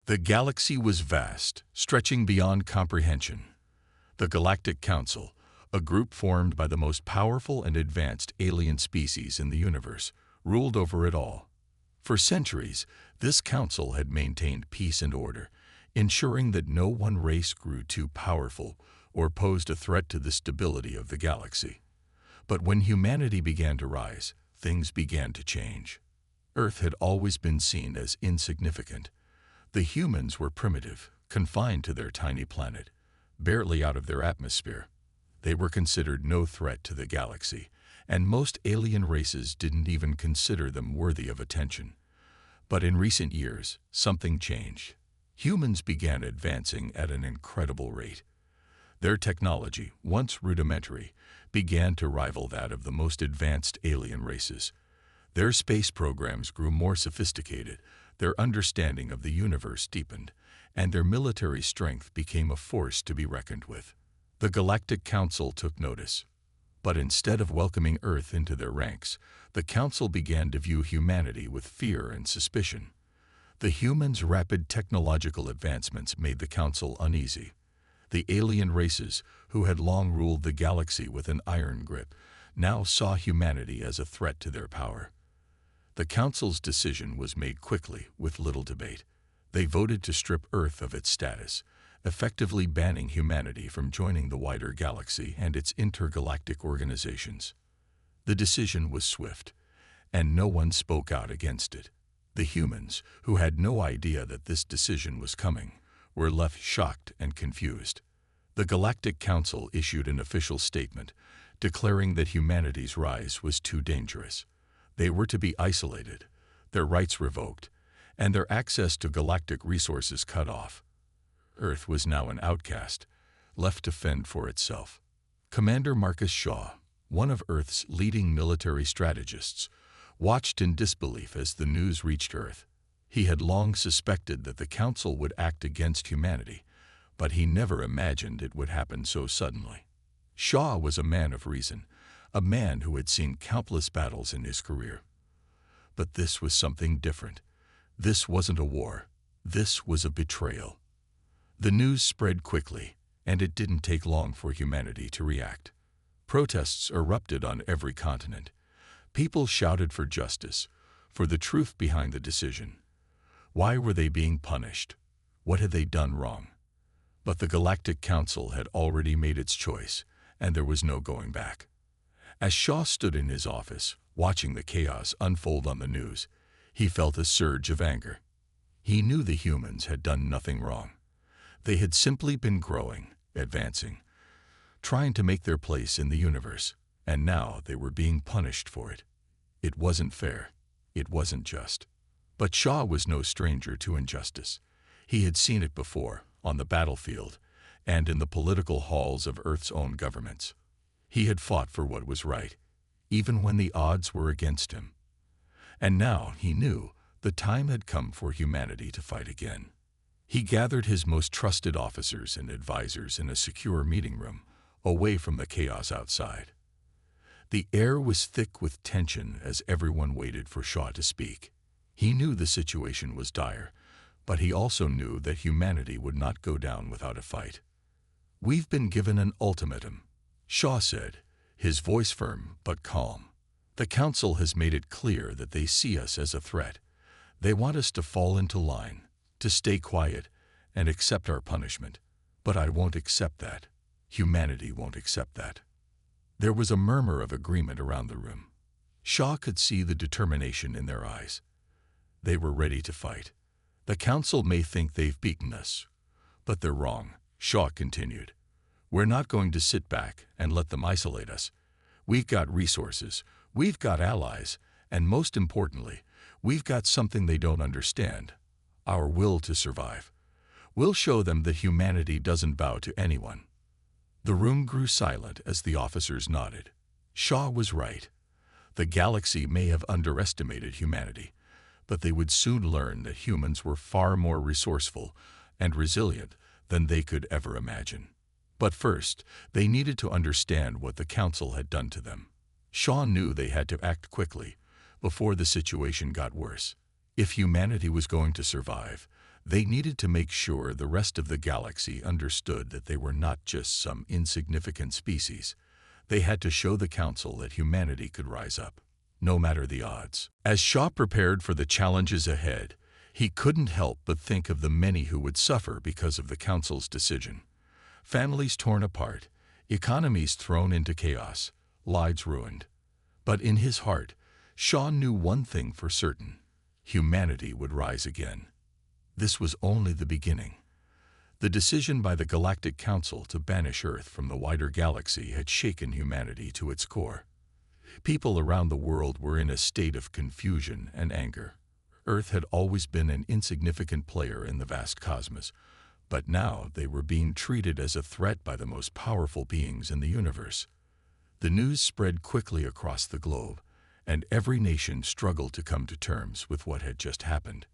The galaxy was vast, stretching beyond comprehension. The Galactic Council, a group formed by the most powerful and advanced alien species in the universe, ruled over it all. For centuries, this council had maintained peace and order, ensuring that no one race grew too powerful or posed a threat to the stability of the galaxy. But when humanity began to rise, things began to change. Earth had always been seen as insignificant. The humans were primitive, confined to their tiny planet, barely out of their atmosphere. They were considered no threat to the galaxy, and most alien races didn't even consider them worthy of attention. But in recent years, something changed. Humans began advancing at an incredible rate. Their technology, once rudimentary, began to rival that of the most advanced alien races. Their space programs grew more sophisticated, their understanding of the universe deepened, and their military strength became a force to be reckoned with. The Galactic Council took notice. But instead of welcoming Earth into their ranks, the Council began to view humanity with fear and suspicion. The humans' rapid technological advancements made the Council uneasy. The alien races, who had long ruled the galaxy with an iron grip, now saw humanity as a threat to their power. The Council's decision was made quickly, with little debate. They voted to strip Earth of its status, effectively banning humanity from joining the wider galaxy and its intergalactic organizations. The decision was swift, and no one spoke out against it. The humans, who had no idea that this decision was coming, were left shocked and confused. The Galactic Council issued an official statement, declaring that humanity's rise was too dangerous. They were to be isolated, their rights revoked, and their access to galactic resources cut off. Earth was now an outcast, left to fend for itself. Commander Marcus Shaw, one of Earth's leading military strategists, watched in disbelief as the news reached Earth. He had long suspected that the Council would act against humanity, but he never imagined it would happen so suddenly. Shaw was a man of reason, a man who had seen countless battles in his career. But this was something different. This wasn't a war. This was a betrayal. The news spread quickly, and it didn't take long for humanity to react. Protests erupted on every continent. People shouted for justice, for the truth behind the decision. Why were they being punished? What had they done wrong? But the Galactic Council had already made its choice, and there was no going back. As Shaw stood in his office, watching the chaos unfold on the news, he felt a surge of anger. He knew the humans had done nothing wrong. They had simply been growing, advancing, trying to make their place in the universe, and now they were being punished for it. It wasn't fair. It wasn't just. But Shaw was no stranger to injustice. He had seen it before, on the battlefield, and in the political halls of Earth's own governments. He had fought for what was right, even when the odds were against him. And now he knew the time had come for humanity to fight again. He gathered his most trusted officers and advisors in a secure meeting room, away from the chaos outside. The air was thick with tension as everyone waited for Shaw to speak. He knew the situation was dire, but he also knew that humanity would not go down without a fight. "We've been given an ultimatum," Shaw said, his voice firm but calm. "The Council has made it clear that they see us as a threat. They want us to fall into line, to stay quiet, and accept our punishment. But I won't accept that. Humanity won't accept that." There was a murmur of agreement around the room. Shaw could see the determination in their eyes. They were ready to fight. "The Council may think they've beaten us, but they're wrong," Shaw continued. "We're not going to sit back and let them isolate us. We've got resources, we've got allies, and most importantly, we've got something they don't understand: our will to survive. We'll show them that humanity doesn't bow to anyone." The room grew silent as the officers nodded. Shaw was right. The galaxy may have underestimated humanity, but they would soon learn that humans were far more resourceful and resilient than they could ever imagine. But first, they needed to understand what the Council had done to them. Shaw knew they had to act quickly, before the situation got worse. If humanity was going to survive, They needed to make sure the rest of the galaxy understood that they were not just some insignificant species. They had to show the Council that humanity could rise up, no matter the odds. As Shaw prepared for the challenges ahead, he couldn't help but think of the many who would suffer because of the Council's decision. Families torn apart, economies thrown into chaos, lives ruined. But in his heart, Shaw knew one thing for certain: humanity would rise again. This was only the beginning. The decision by the Galactic Council to banish Earth from the wider galaxy had shaken humanity to its core. People around the world were in a state of confusion and anger. Earth had always been an insignificant player in the vast cosmos, but now they were being treated as a threat by the most powerful beings in the universe. The news spread quickly across the globe, and every nation struggled to come to terms with what had just happened.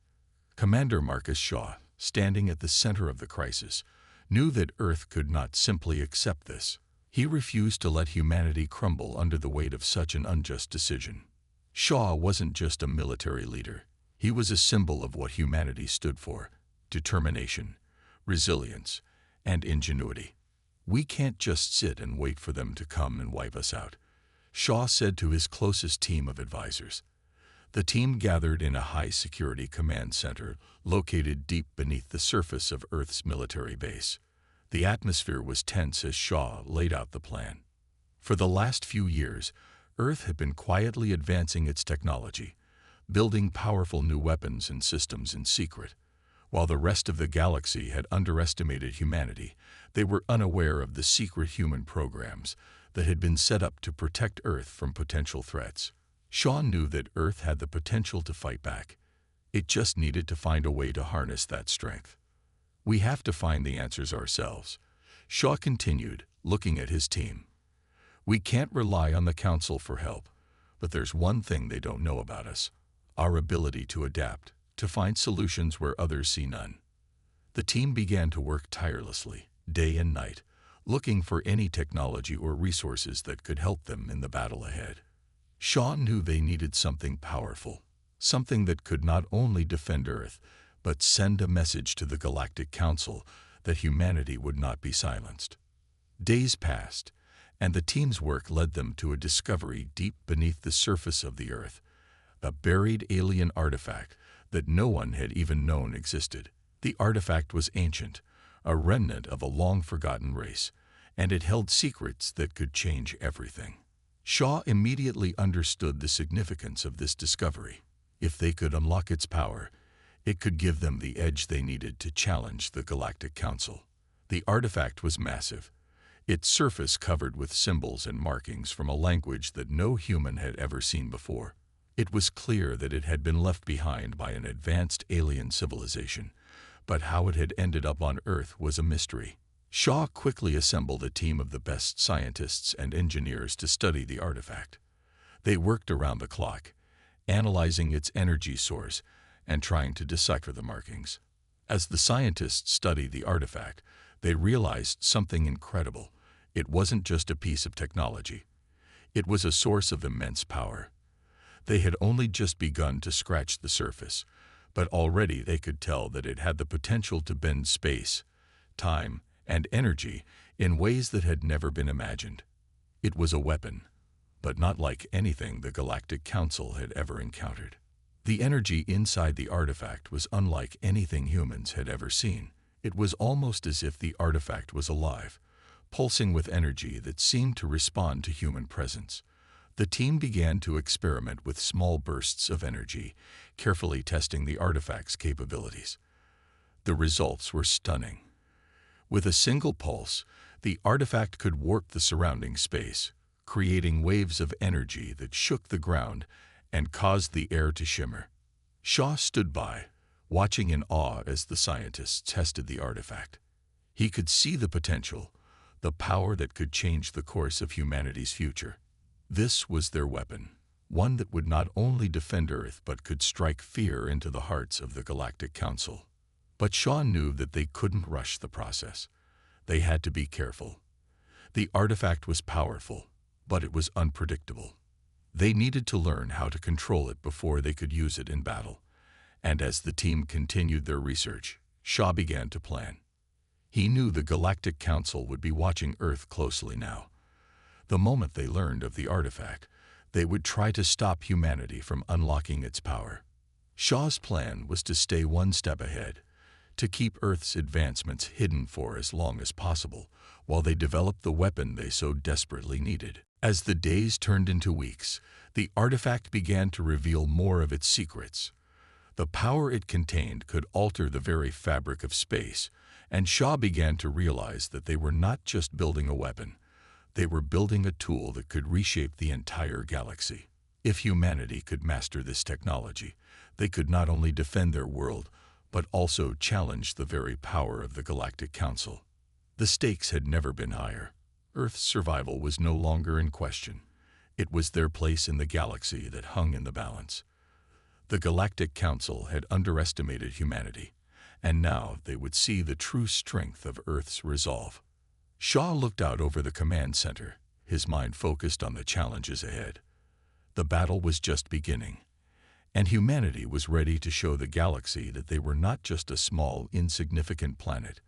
Commander Marcus Shaw, standing at the center of the crisis, knew that Earth could not simply accept this. He refused to let humanity crumble under the weight of such an unjust decision. Shaw wasn't just a military leader. He was a symbol of what humanity stood for: determination, resilience, and ingenuity. "We can't just sit and wait for them to come and wipe us out," Shaw said to his closest team of advisors. The team gathered in a high-security command center located deep beneath the surface of Earth's military base. The atmosphere was tense as Shaw laid out the plan. For the last few years, Earth had been quietly advancing its technology, building powerful new weapons and systems in secret. While the rest of the galaxy had underestimated humanity, they were unaware of the secret human programs that had been set up to protect Earth from potential threats. Shaw knew that Earth had the potential to fight back. It just needed to find a way to harness that strength. "We have to find the answers ourselves," Shaw continued, looking at his team. "We can't rely on the Council for help, but there's one thing they don't know about us: our ability to adapt, to find solutions where others see none." The team began to work tirelessly, day and night, looking for any technology or resources that could help them in the battle ahead. Shaw knew they needed something powerful, something that could not only defend Earth, but send a message to the Galactic Council that humanity would not be silenced. Days passed, and the team's work led them to a discovery deep beneath the surface of the Earth, a buried alien artifact that no one had even known existed. The artifact was ancient, a remnant of a long-forgotten race, and it held secrets that could change everything. Shaw immediately understood the significance of this discovery. If they could unlock its power, it could give them the edge they needed to challenge the Galactic Council. The artifact was massive, its surface covered with symbols and markings from a language that no human had ever seen before. It was clear that it had been left behind by an advanced alien civilization, but how it had ended up on Earth was a mystery. Shaw quickly assembled a team of the best scientists and engineers to study the artifact. They worked around the clock, analyzing its energy source and trying to decipher the markings. As the scientists studied the artifact, they realized something incredible. It wasn't just a piece of technology. It was a source of immense power. They had only just begun to scratch the surface, but already they could tell that it had the potential to bend space, time, and energy in ways that had never been imagined. It was a weapon, but not like anything the Galactic Council had ever encountered. The energy inside the artifact was unlike anything humans had ever seen. It was almost as if the artifact was alive, pulsing with energy that seemed to respond to human presence. The team began to experiment with small bursts of energy, carefully testing the artifact's capabilities. The results were stunning. With a single pulse, the artifact could warp the surrounding space, creating waves of energy that shook the ground and caused the air to shimmer. Shaw stood by, watching in awe as the scientists tested the artifact. He could see the potential, the power that could change the course of humanity's future. This was their weapon, one that would not only defend Earth but could strike fear into the hearts of the Galactic Council. But Shaw knew that they couldn't rush the process. They had to be careful. The artifact was powerful, but it was unpredictable. They needed to learn how to control it before they could use it in battle. And as the team continued their research, Shaw began to plan. He knew the Galactic Council would be watching Earth closely now. The moment they learned of the artifact, they would try to stop humanity from unlocking its power. Shaw's plan was to stay one step ahead, to keep Earth's advancements hidden for as long as possible, while they developed the weapon they so desperately needed. As the days turned into weeks, the artifact began to reveal more of its secrets. The power it contained could alter the very fabric of space, and Shaw began to realize that they were not just building a weapon. They were building a tool that could reshape the entire galaxy. If humanity could master this technology, they could not only defend their world, but also challenge the very power of the Galactic Council. The stakes had never been higher. Earth's survival was no longer in question. It was their place in the galaxy that hung in the balance. The Galactic Council had underestimated humanity, and now they would see the true strength of Earth's resolve. Shaw looked out over the command center, his mind focused on the challenges ahead. The battle was just beginning, and humanity was ready to show the galaxy that they were not just a small, insignificant planet.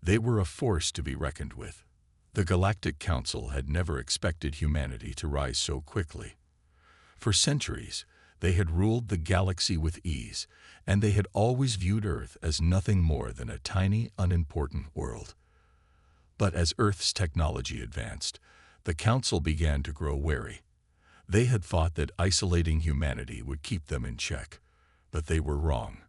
They were a force to be reckoned with. The Galactic Council had never expected humanity to rise so quickly. For centuries, they had ruled the galaxy with ease, and they had always viewed Earth as nothing more than a tiny, unimportant world. But as Earth's technology advanced, the Council began to grow wary. They had thought that isolating humanity would keep them in check, but they were wrong.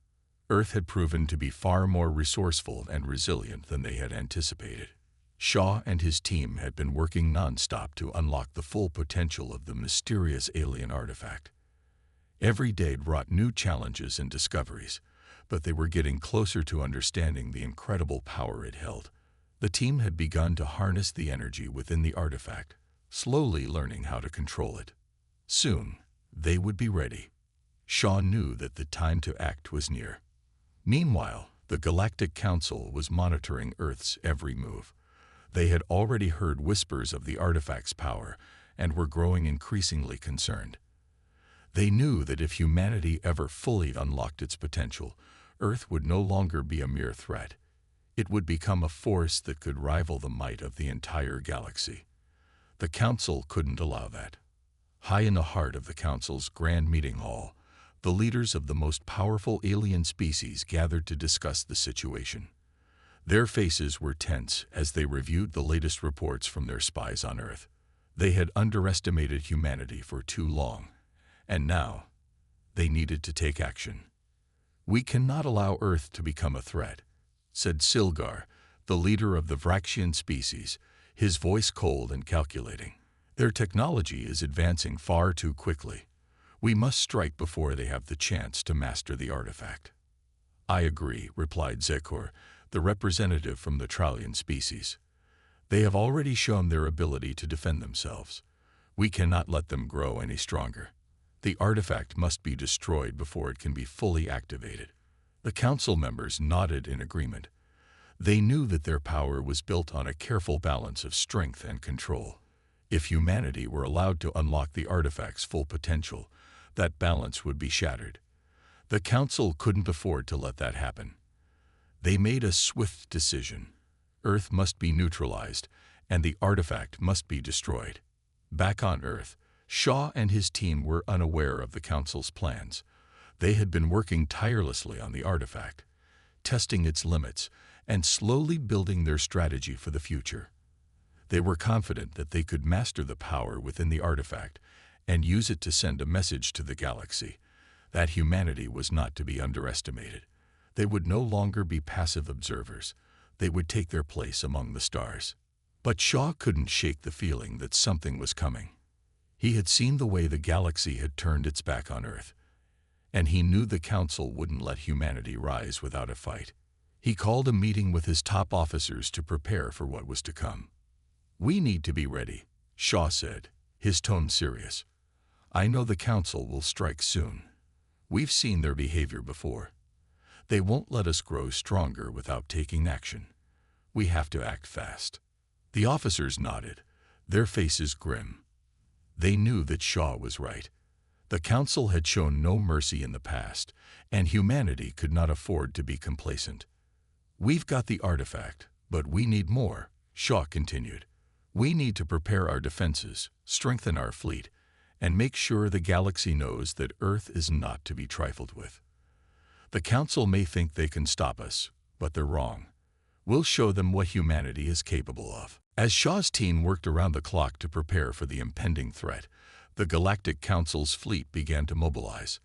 Earth had proven to be far more resourceful and resilient than they had anticipated. Shaw and his team had been working non-stop to unlock the full potential of the mysterious alien artifact. Every day brought new challenges and discoveries, but they were getting closer to understanding the incredible power it held. The team had begun to harness the energy within the artifact, slowly learning how to control it. Soon, they would be ready. Shaw knew that the time to act was near. Meanwhile, the Galactic Council was monitoring Earth's every move. They had already heard whispers of the artifact's power and were growing increasingly concerned. They knew that if humanity ever fully unlocked its potential, Earth would no longer be a mere threat. It would become a force that could rival the might of the entire galaxy. The Council couldn't allow that. High in the heart of the Council's grand meeting hall, the leaders of the most powerful alien species gathered to discuss the situation. Their faces were tense as they reviewed the latest reports from their spies on Earth. They had underestimated humanity for too long, and now they needed to take action. "We cannot allow Earth to become a threat," said Silgar, the leader of the Vraxian species, his voice cold and calculating. "Their technology is advancing far too quickly. We must strike before they have the chance to master the artifact." "I agree," replied Zekor, the representative from the Trallian species. "They have already shown their ability to defend themselves. We cannot let them grow any stronger. The artifact must be destroyed before it can be fully activated." The Council members nodded in agreement. They knew that their power was built on a careful balance of strength and control. If humanity were allowed to unlock the artifact's full potential, that balance would be shattered. The Council couldn't afford to let that happen. They made a swift decision. Earth must be neutralized, and the artifact must be destroyed. Back on Earth, Shaw and his team were unaware of the Council's plans. They had been working tirelessly on the artifact, testing its limits, and slowly building their strategy for the future. They were confident that they could master the power within the artifact and use it to send a message to the galaxy that humanity was not to be underestimated. They would no longer be passive observers. They would take their place among the stars. But Shaw couldn't shake the feeling that something was coming. He had seen the way the galaxy had turned its back on Earth, and he knew the Council wouldn't let humanity rise without a fight. He called a meeting with his top officers to prepare for what was to come. "We need to be ready," Shaw said, his tone serious. "I know the Council will strike soon. We've seen their behavior before. They won't let us grow stronger without taking action. We have to act fast." The officers nodded, their faces grim. They knew that Shaw was right. The Council had shown no mercy in the past, and humanity could not afford to be complacent. "We've got the artifact, but we need more," Shaw continued. "We need to prepare our defenses, strengthen our fleet, and make sure the galaxy knows that Earth is not to be trifled with. The Council may think they can stop us, but they're wrong. We'll show them what humanity is capable of." As Shaw's team worked around the clock to prepare for the impending threat, the Galactic Council's fleet began to mobilize.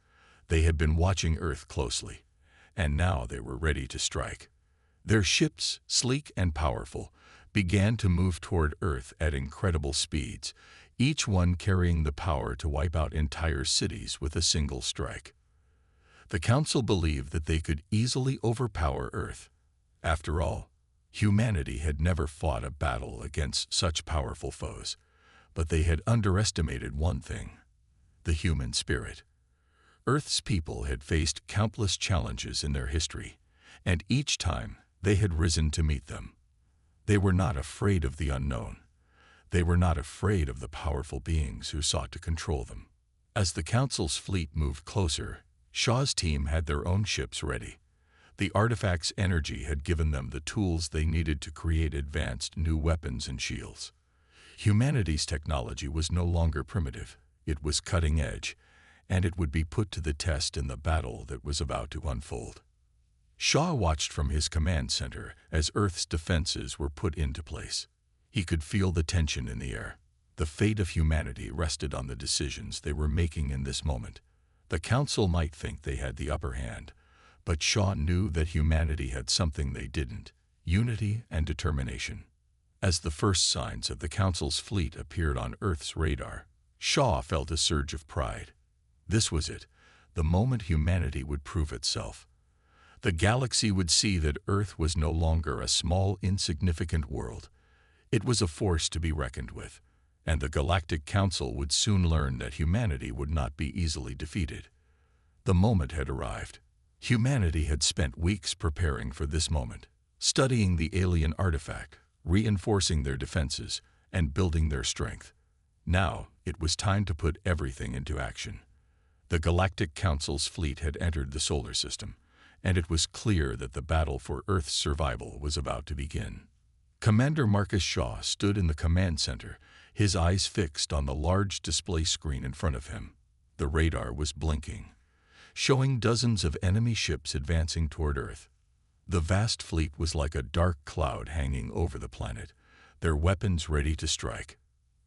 They had been watching Earth closely, and now they were ready to strike. Their ships, sleek and powerful, began to move toward Earth at incredible speeds, each one carrying the power to wipe out entire cities with a single strike. The Council believed that they could easily overpower Earth. After all, humanity had never fought a battle against such powerful foes, but they had underestimated one thing: the human spirit. Earth's people had faced countless challenges in their history, and each time they had risen to meet them. They were not afraid of the unknown. They were not afraid of the powerful beings who sought to control them. As the Council's fleet moved closer, Shaw's team had their own ships ready. The artifact's energy had given them the tools they needed to create advanced new weapons and shields. Humanity's technology was no longer primitive. It was cutting edge, and it would be put to the test in the battle that was about to unfold. Shaw watched from his command center as Earth's defenses were put into place. He could feel the tension in the air. The fate of humanity rested on the decisions they were making in this moment. The Council might think they had the upper hand, but Shaw knew that humanity had something they didn't: unity and determination. As the first signs of the Council's fleet appeared on Earth's radar, Shaw felt a surge of pride. This was it, the moment humanity would prove itself. The galaxy would see that Earth was no longer a small, insignificant world. It was a force to be reckoned with, and the Galactic Council would soon learn that humanity would not be easily defeated. The moment had arrived. Humanity had spent weeks preparing for this moment, studying the alien artifact, reinforcing their defenses, and building their strength. Now, it was time to put everything into action. The Galactic Council's fleet had entered the solar system, and it was clear that the battle for Earth's survival was about to begin. Commander Marcus Shaw stood in the command center, his eyes fixed on the large display screen in front of him. The radar was blinking, showing dozens of enemy ships advancing toward Earth. The vast fleet was like a dark cloud hanging over the planet, their weapons ready to strike.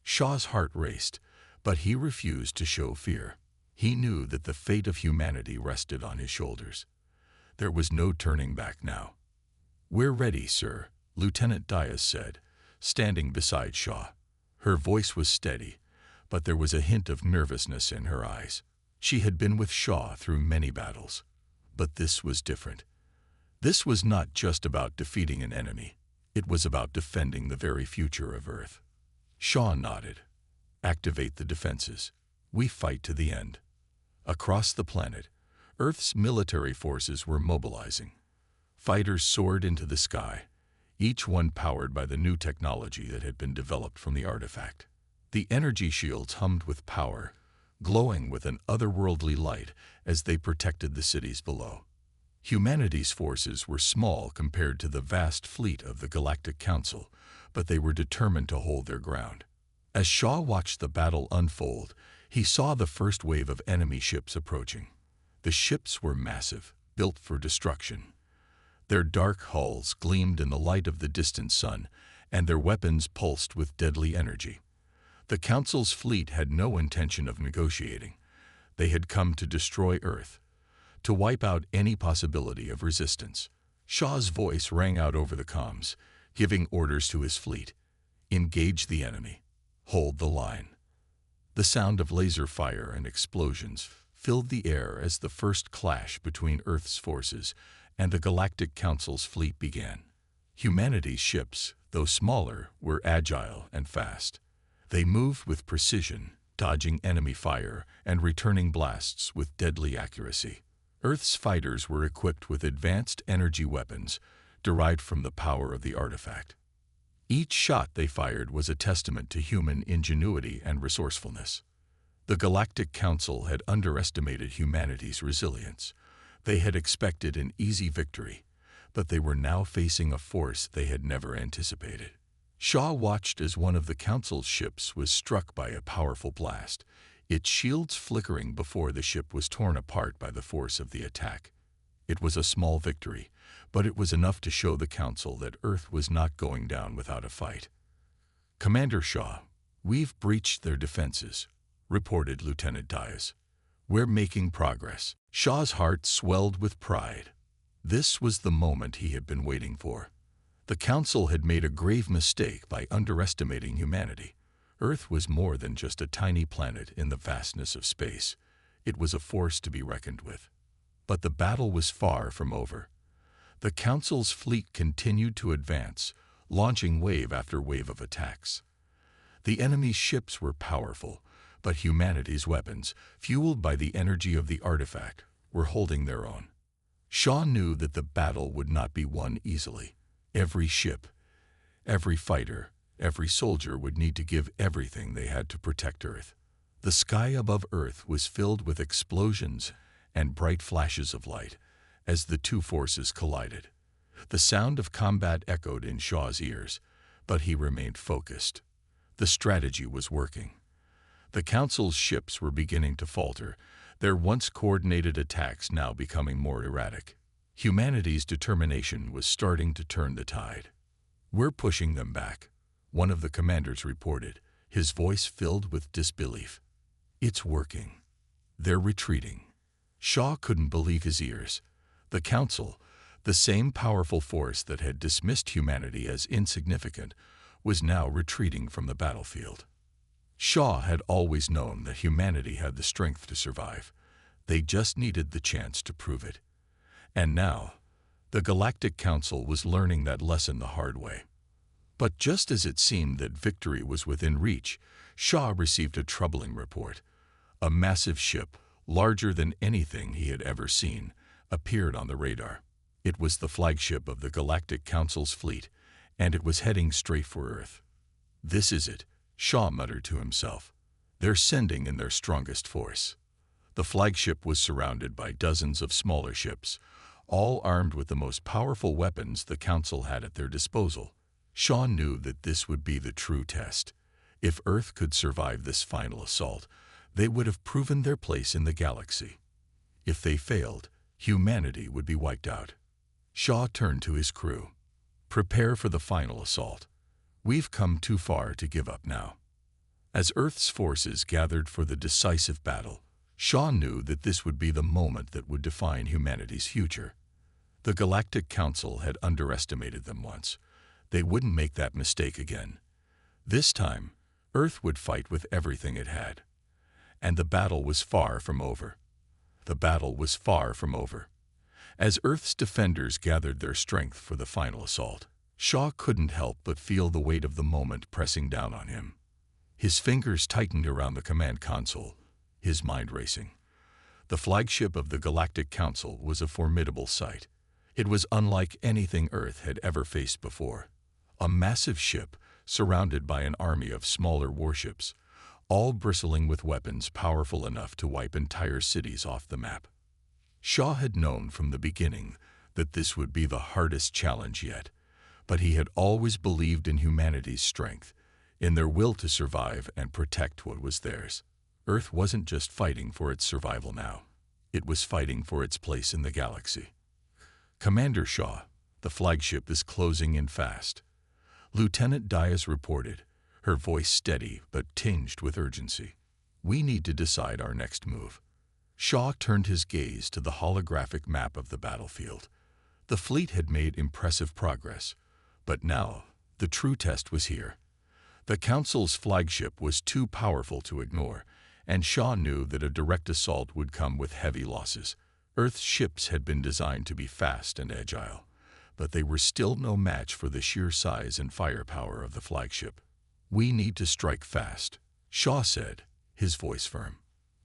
Shaw's heart raced, but he refused to show fear. He knew that the fate of humanity rested on his shoulders. There was no turning back now. "We're ready, sir," Lieutenant Diaz said, standing beside Shaw. Her voice was steady, but there was a hint of nervousness in her eyes. She had been with Shaw through many battles, but this was different. This was not just about defeating an enemy. It was about defending the very future of Earth. Shaw nodded. "Activate the defenses. We fight to the end." Across the planet, Earth's military forces were mobilizing. Fighters soared into the sky, each one powered by the new technology that had been developed from the artifact. The energy shields hummed with power, glowing with an otherworldly light as they protected the cities below. Humanity's forces were small compared to the vast fleet of the Galactic Council, but they were determined to hold their ground. As Shaw watched the battle unfold, he saw the first wave of enemy ships approaching. The ships were massive, built for destruction. Their dark hulls gleamed in the light of the distant sun, and their weapons pulsed with deadly energy. The Council's fleet had no intention of negotiating. They had come to destroy Earth, to wipe out any possibility of resistance. Shaw's voice rang out over the comms, giving orders to his fleet: "Engage the enemy. Hold the line." The sound of laser fire and explosions filled the air as the first clash between Earth's forces and the Galactic Council's fleet began. Humanity's ships, though smaller, were agile and fast. They moved with precision, dodging enemy fire and returning blasts with deadly accuracy. Earth's fighters were equipped with advanced energy weapons derived from the power of the artifact. Each shot they fired was a testament to human ingenuity and resourcefulness. The Galactic Council had underestimated humanity's resilience. They had expected an easy victory, but they were now facing a force they had never anticipated. Shaw watched as one of the Council's ships was struck by a powerful blast, its shields flickering before the ship was torn apart by the force of the attack. It was a small victory, but it was enough to show the Council that Earth was not going down without a fight. "Commander Shaw, we've breached their defenses," reported Lieutenant Diaz. "We're making progress." Shaw's heart swelled with pride. This was the moment he had been waiting for. The Council had made a grave mistake by underestimating humanity. Earth was more than just a tiny planet in the vastness of space. It was a force to be reckoned with. But the battle was far from over. The Council's fleet continued to advance, launching wave after wave of attacks. The enemy's ships were powerful, but humanity's weapons, fueled by the energy of the artifact, were holding their own. Shaw knew that the battle would not be won easily. Every ship, every fighter, every soldier would need to give everything they had to protect Earth. The sky above Earth was filled with explosions and bright flashes of light as the two forces collided. The sound of combat echoed in Shaw's ears, but he remained focused. The strategy was working. The Council's ships were beginning to falter, their once coordinated attacks now becoming more erratic. Humanity's determination was starting to turn the tide. "We're pushing them back," one of the commanders reported, his voice filled with disbelief. "It's working. They're retreating." Shaw couldn't believe his ears. The Council, the same powerful force that had dismissed humanity as insignificant, was now retreating from the battlefield. Shaw had always known that humanity had the strength to survive. They just needed the chance to prove it. And now, the Galactic Council was learning that lesson the hard way. But just as it seemed that victory was within reach, Shaw received a troubling report. A massive ship, larger than anything he had ever seen, appeared on the radar. It was the flagship of the Galactic Council's fleet, and it was heading straight for Earth. "This is it," Shaw muttered to himself. "They're sending in their strongest force." The flagship was surrounded by dozens of smaller ships, all armed with the most powerful weapons the Council had at their disposal. Shaw knew that this would be the true test. If Earth could survive this final assault, they would have proven their place in the galaxy. If they failed, humanity would be wiped out. Shaw turned to his crew. "Prepare for the final assault. We've come too far to give up now." As Earth's forces gathered for the decisive battle, Shaw knew that this would be the moment that would define humanity's future. The Galactic Council had underestimated them once. They wouldn't make that mistake again. This time, Earth would fight with everything it had. And the battle was far from over. The battle was far from over. As Earth's defenders gathered their strength for the final assault, Shaw couldn't help but feel the weight of the moment pressing down on him. His fingers tightened around the command console, his mind racing. The flagship of the Galactic Council was a formidable sight. It was unlike anything Earth had ever faced before. A massive ship surrounded by an army of smaller warships, all bristling with weapons powerful enough to wipe entire cities off the map. Shaw had known from the beginning that this would be the hardest challenge yet, but he had always believed in humanity's strength, in their will to survive and protect what was theirs. Earth wasn't just fighting for its survival now. It was fighting for its place in the galaxy. "Commander Shaw, the flagship is closing in fast," Lieutenant Diaz reported, her voice steady but tinged with urgency. "We need to decide our next move." Shaw turned his gaze to the holographic map of the battlefield. The fleet had made impressive progress, but now the true test was here. The Council's flagship was too powerful to ignore, and Shaw knew that a direct assault would come with heavy losses. Earth's ships had been designed to be fast and agile, but they were still no match for the sheer size and firepower of the flagship. "We need to strike fast," Shaw said, his voice firm.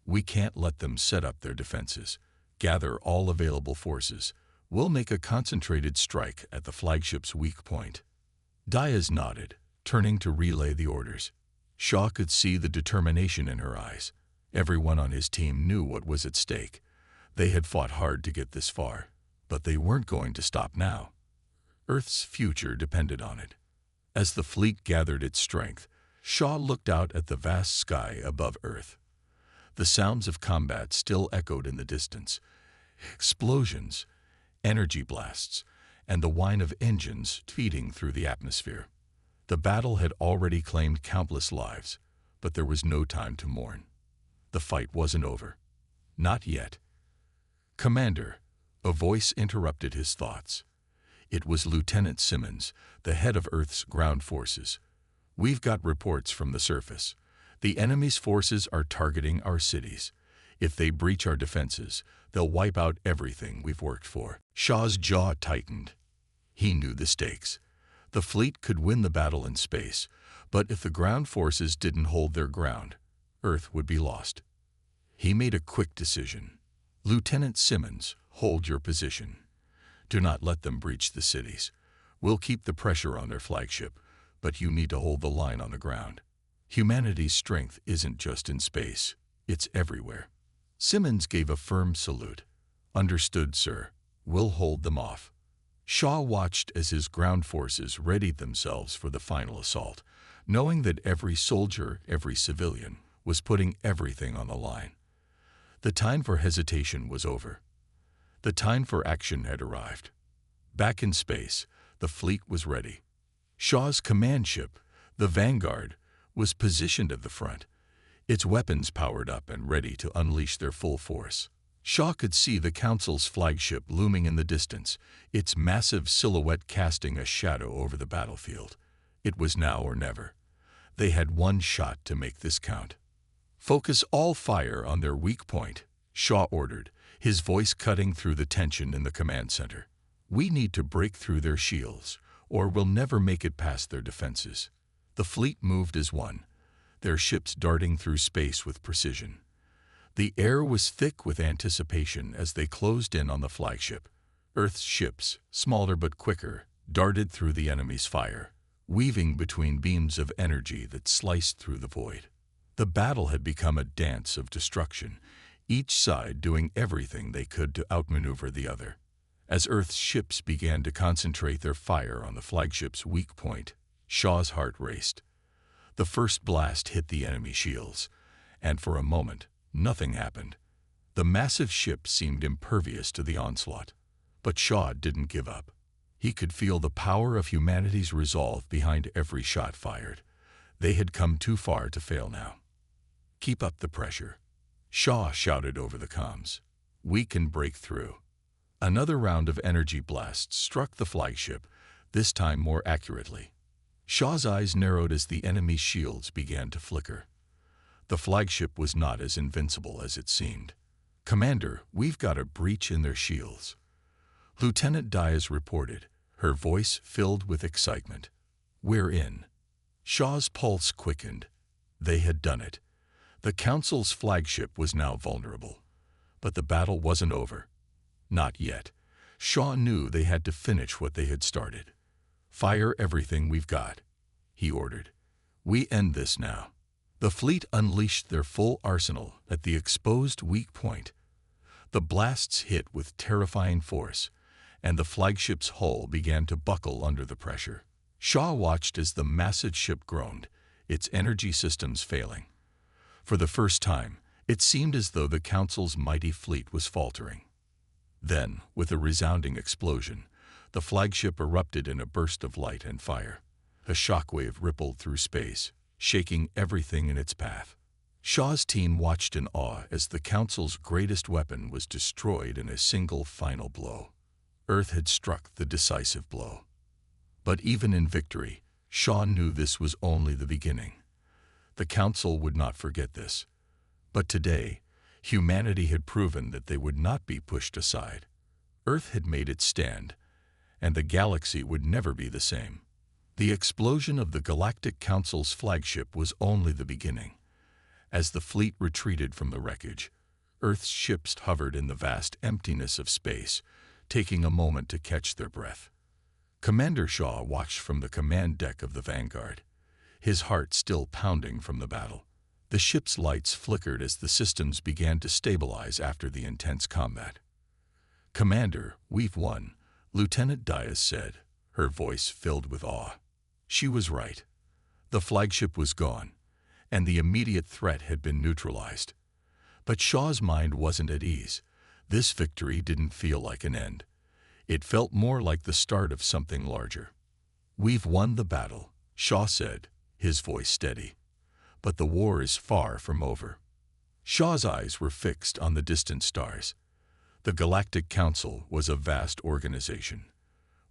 "We can't let them set up their defenses. Gather all available forces. We'll make a concentrated strike at the flagship's weak point." Diaz nodded, turning to relay the orders. Shaw could see the determination in her eyes. Everyone on his team knew what was at stake. They had fought hard to get this far, but they weren't going to stop now. Earth's future depended on it. As the fleet gathered its strength, Shaw looked out at the vast sky above Earth. The sounds of combat still echoed in the distance. Explosions, energy blasts, and the whine of engines feeding through the atmosphere. The battle had already claimed countless lives, but there was no time to mourn. The fight wasn't over. Not yet. "Commander," a voice interrupted his thoughts. It was Lieutenant Simmons, the head of Earth's ground forces. "We've got reports from the surface. The enemy's forces are targeting our cities. If they breach our defenses, they'll wipe out everything we've worked for." Shaw's jaw tightened. He knew the stakes. The fleet could win the battle in space, but if the ground forces didn't hold their ground, Earth would be lost. He made a quick decision. "Lieutenant Simmons, hold your position. Do not let them breach the cities. We'll keep the pressure on their flagship, but you need to hold the line on the ground. Humanity's strength isn't just in space, it's everywhere." Simmons gave a firm salute. "Understood, sir. We'll hold them off." Shaw watched as his ground forces readied themselves for the final assault, knowing that every soldier, every civilian, was putting everything on the line. The time for hesitation was over. The time for action had arrived. Back in space, the fleet was ready. Shaw's command ship, the Vanguard, was positioned at the front, its weapons powered up and ready to unleash their full force. Shaw could see the Council's flagship looming in the distance, its massive silhouette casting a shadow over the battlefield. It was now or never. They had one shot to make this count. "Focus all fire on their weak point," Shaw ordered, his voice cutting through the tension in the command center. "We need to break through their shields, or we'll never make it past their defenses." The fleet moved as one, their ships darting through space with precision. The air was thick with anticipation as they closed in on the flagship. Earth's ships, smaller but quicker, darted through the enemy's fire, weaving between beams of energy that sliced through the void. The battle had become a dance of destruction, each side doing everything they could to outmaneuver the other. As Earth's ships began to concentrate their fire on the flagship's weak point, Shaw's heart raced. The first blast hit the enemy shields, and for a moment, nothing happened. The massive ship seemed impervious to the onslaught. But Shaw didn't give up. He could feel the power of humanity's resolve behind every shot fired. They had come too far to fail now. "Keep up the pressure," Shaw shouted over the comms. "We can break through." Another round of energy blasts struck the flagship, this time more accurately. Shaw's eyes narrowed as the enemy's shields began to flicker. The flagship was not as invincible as it seemed. "Commander, we've got a breach in their shields," Lieutenant Diaz reported, her voice filled with excitement. "We're in." Shaw's pulse quickened. They had done it. The Council's flagship was now vulnerable. But the battle wasn't over. Not yet. Shaw knew they had to finish what they had started. "Fire everything we've got," he ordered. "We end this now." The fleet unleashed their full arsenal at the exposed weak point. The blasts hit with terrifying force, and the flagship's hull began to buckle under the pressure. Shaw watched as the massive ship groaned, its energy systems failing. For the first time, it seemed as though the Council's mighty fleet was faltering. Then, with a resounding explosion, the flagship erupted in a burst of light and fire. A shockwave rippled through space, shaking everything in its path. Shaw's team watched in awe as the Council's greatest weapon was destroyed in a single final blow. Earth had struck the decisive blow. But even in victory, Shaw knew this was only the beginning. The Council would not forget this. But today, humanity had proven that they would not be pushed aside. Earth had made its stand, and the galaxy would never be the same. The explosion of the Galactic Council's flagship was only the beginning. As the fleet retreated from the wreckage, Earth's ships hovered in the vast emptiness of space, taking a moment to catch their breath. Commander Shaw watched from the command deck of the Vanguard, his heart still pounding from the battle. The ship's lights flickered as the systems began to stabilize after the intense combat. "Commander, we've won," Lieutenant Diaz said, her voice filled with awe. She was right. The flagship was gone, and the immediate threat had been neutralized. But Shaw's mind wasn't at ease. This victory didn't feel like an end. It felt more like the start of something larger. "We've won the battle," Shaw said, his voice steady. "But the war is far from over." Shaw's eyes were fixed on the distant stars. The Galactic Council was a vast organization.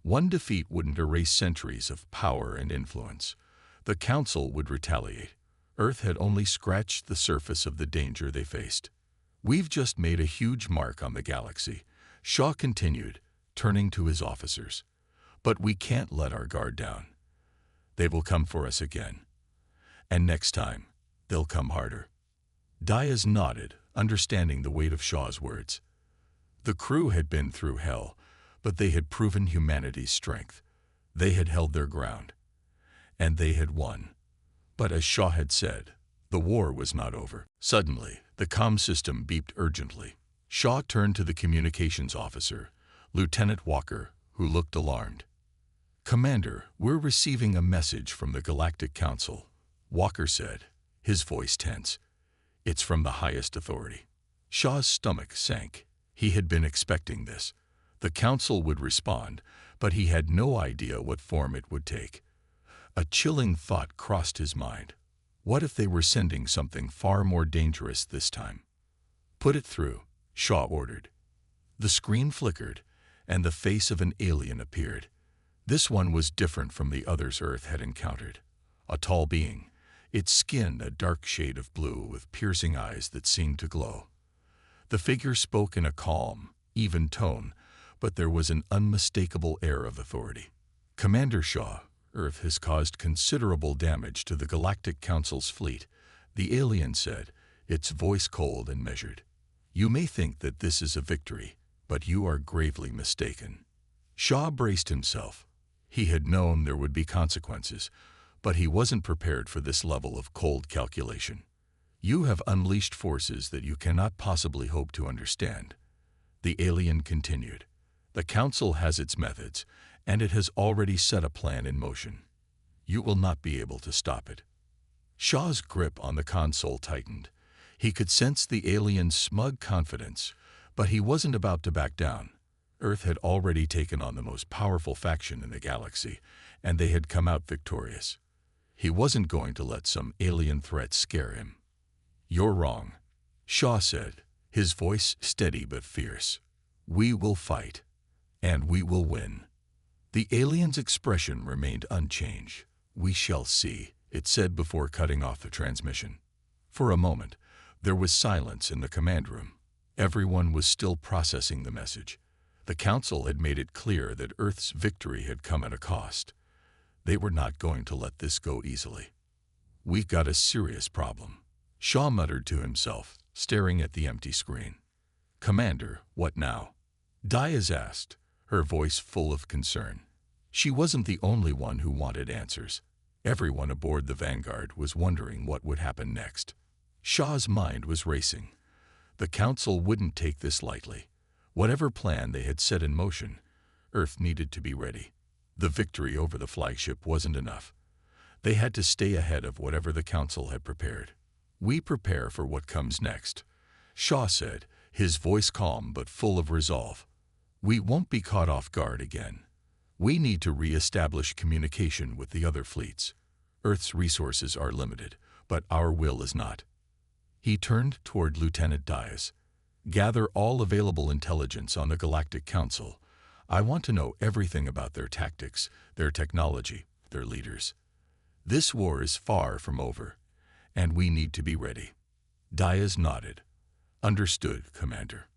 One defeat wouldn't erase centuries of power and influence. The Council would retaliate. Earth had only scratched the surface of the danger they faced. "We've just made a huge mark on the galaxy," Shaw continued, turning to his officers. "But we can't let our guard down. They will come for us again. And next time, they'll come harder." Diaz nodded, understanding the weight of Shaw's words. The crew had been through hell, but they had proven humanity's strength. They had held their ground. And they had won. But as Shaw had said, the war was not over. Suddenly, the comm system beeped urgently. Shaw turned to the communications officer, Lieutenant Walker, who looked alarmed. "Commander, we're receiving a message from the Galactic Council," Walker said, his voice tense. "It's from the highest authority." Shaw's stomach sank. He had been expecting this. The Council would respond, but he had no idea what form it would take. A chilling thought crossed his mind. What if they were sending something far more dangerous this time? "Put it through," Shaw ordered. The screen flickered, and the face of an alien appeared. This one was different from the others Earth had encountered. A tall being, its skin a dark shade of blue with piercing eyes that seemed to glow. The figure spoke in a calm, even tone, but there was an unmistakable air of authority. "Commander Shaw, Earth has caused considerable damage to the Galactic Council's fleet," the alien said, its voice cold and measured. "You may think that this is a victory, but you are gravely mistaken." Shaw braced himself. He had known there would be consequences, but he wasn't prepared for this level of cold calculation. "You have unleashed forces that you cannot possibly hope to understand," the alien continued. "The Council has its methods, and it has already set a plan in motion. You will not be able to stop it." Shaw's grip on the console tightened. He could sense the alien's smug confidence, but he wasn't about to back down. Earth had already taken on the most powerful faction in the galaxy, and they had come out victorious. He wasn't going to let some alien threat scare him. "You're wrong," Shaw said, his voice steady but fierce. "We will fight, and we will win." The alien's expression remained unchanged. "We shall see," it said before cutting off the transmission. For a moment, there was silence in the command room. Everyone was still processing the message. The Council had made it clear that Earth's victory had come at a cost. They were not going to let this go easily. "We've got a serious problem," Shaw muttered to himself, staring at the empty screen. "Commander, what now?" Diaz asked, her voice full of concern. She wasn't the only one who wanted answers. Everyone aboard the Vanguard was wondering what would happen next. Shaw's mind was racing. The Council wouldn't take this lightly. Whatever plan they had set in motion, Earth needed to be ready. The victory over the flagship wasn't enough. They had to stay ahead of whatever the Council had prepared. "We prepare for what comes next," Shaw said, his voice calm but full of resolve. "We won't be caught off guard again. We need to re-establish communication with the other fleets. Earth's resources are limited, but our will is not." He turned toward Lieutenant Diaz. "Gather all available intelligence on the Galactic Council. I want to know everything about their tactics, their technology, their leaders. This war is far from over, and we need to be ready." Diaz nodded. "Understood, Commander."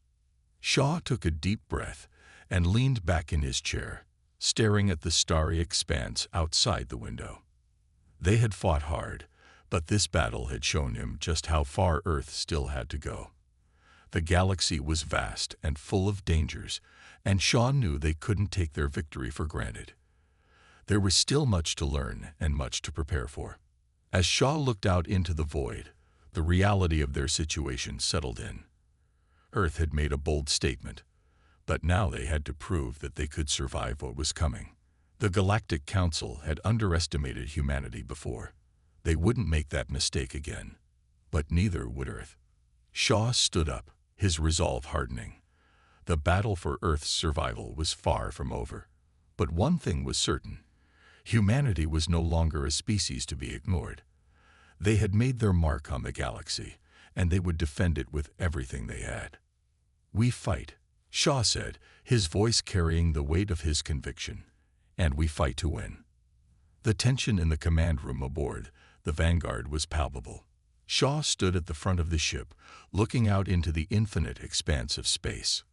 Shaw took a deep breath and leaned back in his chair, staring at the starry expanse outside the window. They had fought hard, but this battle had shown him just how far Earth still had to go. The galaxy was vast and full of dangers, and Shaw knew they couldn't take their victory for granted. There was still much to learn and much to prepare for. As Shaw looked out into the void, the reality of their situation settled in. Earth had made a bold statement, but now they had to prove that they could survive what was coming. The Galactic Council had underestimated humanity before. They wouldn't make that mistake again. But neither would Earth. Shaw stood up, his resolve hardening. The battle for Earth's survival was far from over. But one thing was certain. Humanity was no longer a species to be ignored. They had made their mark on the galaxy, and they would defend it with everything they had. "We fight," Shaw said, his voice carrying the weight of his conviction. "And we fight to win." The tension in the command room aboard the Vanguard was palpable. Shaw stood at the front of the ship, looking out into the infinite expanse of space.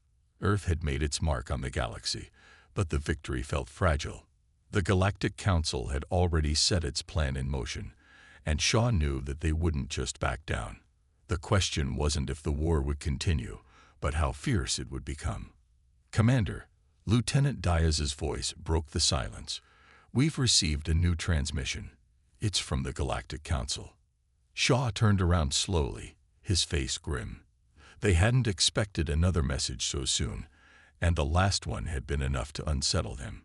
Earth had made its mark on the galaxy, but the victory felt fragile. The Galactic Council had already set its plan in motion, and Shaw knew that they wouldn't just back down. The question wasn't if the war would continue, but how fierce it would become. "Commander," Lieutenant Diaz's voice broke the silence. "We've received a new transmission. It's from the Galactic Council." Shaw turned around slowly, his face grim. They hadn't expected another message so soon, and the last one had been enough to unsettle them.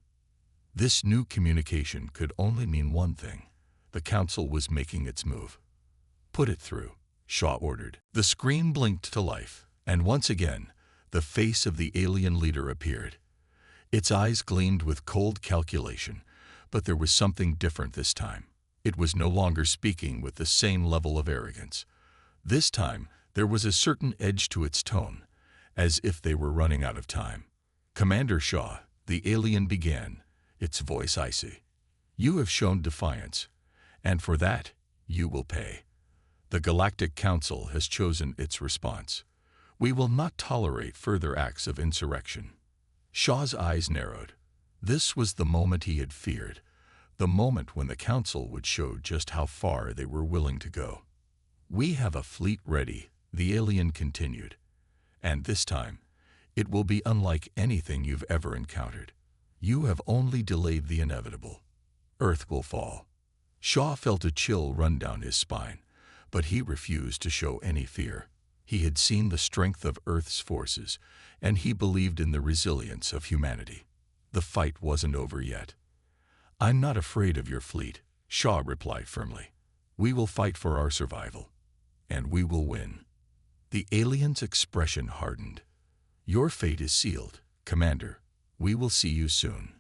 This new communication could only mean one thing. The Council was making its move. "Put it through," Shaw ordered. The screen blinked to life, and once again, the face of the alien leader appeared. Its eyes gleamed with cold calculation, but there was something different this time. It was no longer speaking with the same level of arrogance. This time, there was a certain edge to its tone, as if they were running out of time. "Commander Shaw," the alien began, its voice icy. "You have shown defiance, and for that, you will pay. The Galactic Council has chosen its response. We will not tolerate further acts of insurrection." Shaw's eyes narrowed. This was the moment he had feared, the moment when the Council would show just how far they were willing to go. "We have a fleet ready," the alien continued, "and this time, it will be unlike anything you've ever encountered. You have only delayed the inevitable. Earth will fall." Shaw felt a chill run down his spine, but he refused to show any fear. He had seen the strength of Earth's forces, and he believed in the resilience of humanity. The fight wasn't over yet. "I'm not afraid of your fleet," Shaw replied firmly. "We will fight for our survival, and we will win." The alien's expression hardened. "Your fate is sealed, Commander. We will see you soon."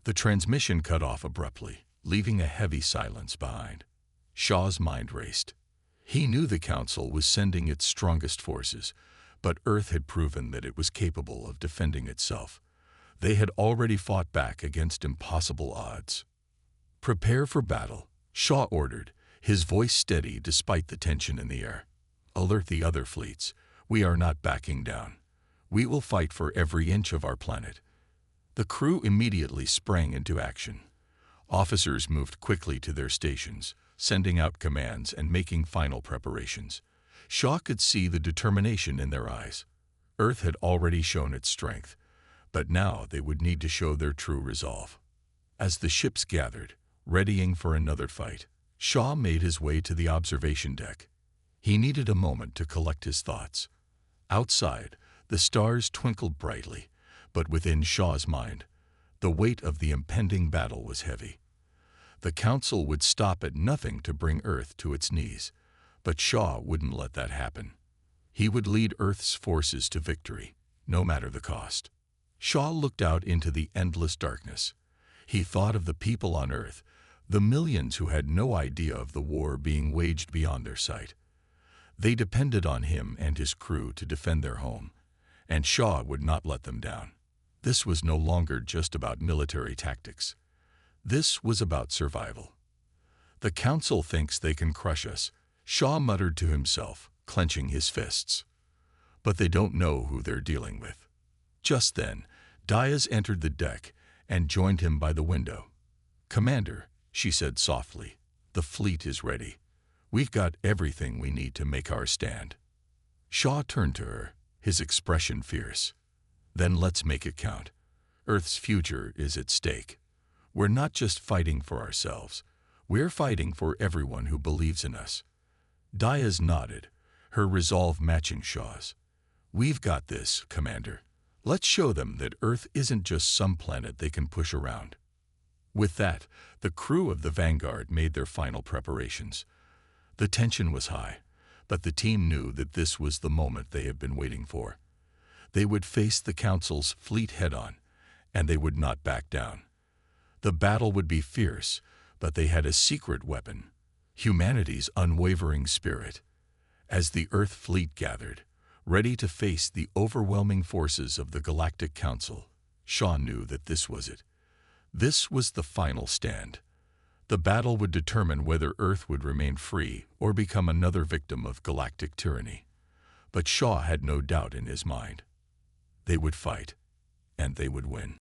The transmission cut off abruptly, leaving a heavy silence behind. Shaw's mind raced. He knew the Council was sending its strongest forces, but Earth had proven that it was capable of defending itself. They had already fought back against impossible odds. "Prepare for battle," Shaw ordered, his voice steady despite the tension in the air. "Alert the other fleets. We are not backing down. We will fight for every inch of our planet." The crew immediately sprang into action. Officers moved quickly to their stations, sending out commands and making final preparations. Shaw could see the determination in their eyes. Earth had already shown its strength, but now they would need to show their true resolve. As the ships gathered, readying for another fight, Shaw made his way to the observation deck. He needed a moment to collect his thoughts. Outside, the stars twinkled brightly, but within Shaw's mind, the weight of the impending battle was heavy. The Council would stop at nothing to bring Earth to its knees, but Shaw wouldn't let that happen. He would lead Earth's forces to victory, no matter the cost. Shaw looked out into the endless darkness. He thought of the people on Earth, the millions who had no idea of the war being waged beyond their sight. They depended on him and his crew to defend their home, and Shaw would not let them down. This was no longer just about military tactics. This was about survival. "The Council thinks they can crush us," Shaw muttered to himself, clenching his fists. "But they don't know who they're dealing with." Just then, Diaz entered the deck and joined him by the window. "Commander," she said softly, "the fleet is ready. We've got everything we need to make our stand." Shaw turned to her, his expression fierce. "Then let's make it count. Earth's future is at stake. We're not just fighting for ourselves. We're fighting for everyone who believes in us." Diaz nodded, her resolve matching Shaw's. "We've got this, Commander. Let's show them that Earth isn't just some planet they can push around." With that, the crew of the Vanguard made their final preparations. The tension was high, but the team knew that this was the moment they had been waiting for. They would face the Council's fleet head-on, and they would not back down. The battle would be fierce, but they had a secret weapon: humanity's unwavering spirit. As the Earth fleet gathered, ready to face the overwhelming forces of the Galactic Council, Shaw knew that this was it. This was the final stand. The battle would determine whether Earth would remain free or become another victim of galactic tyranny. But Shaw had no doubt in his mind. They would fight, and they would win.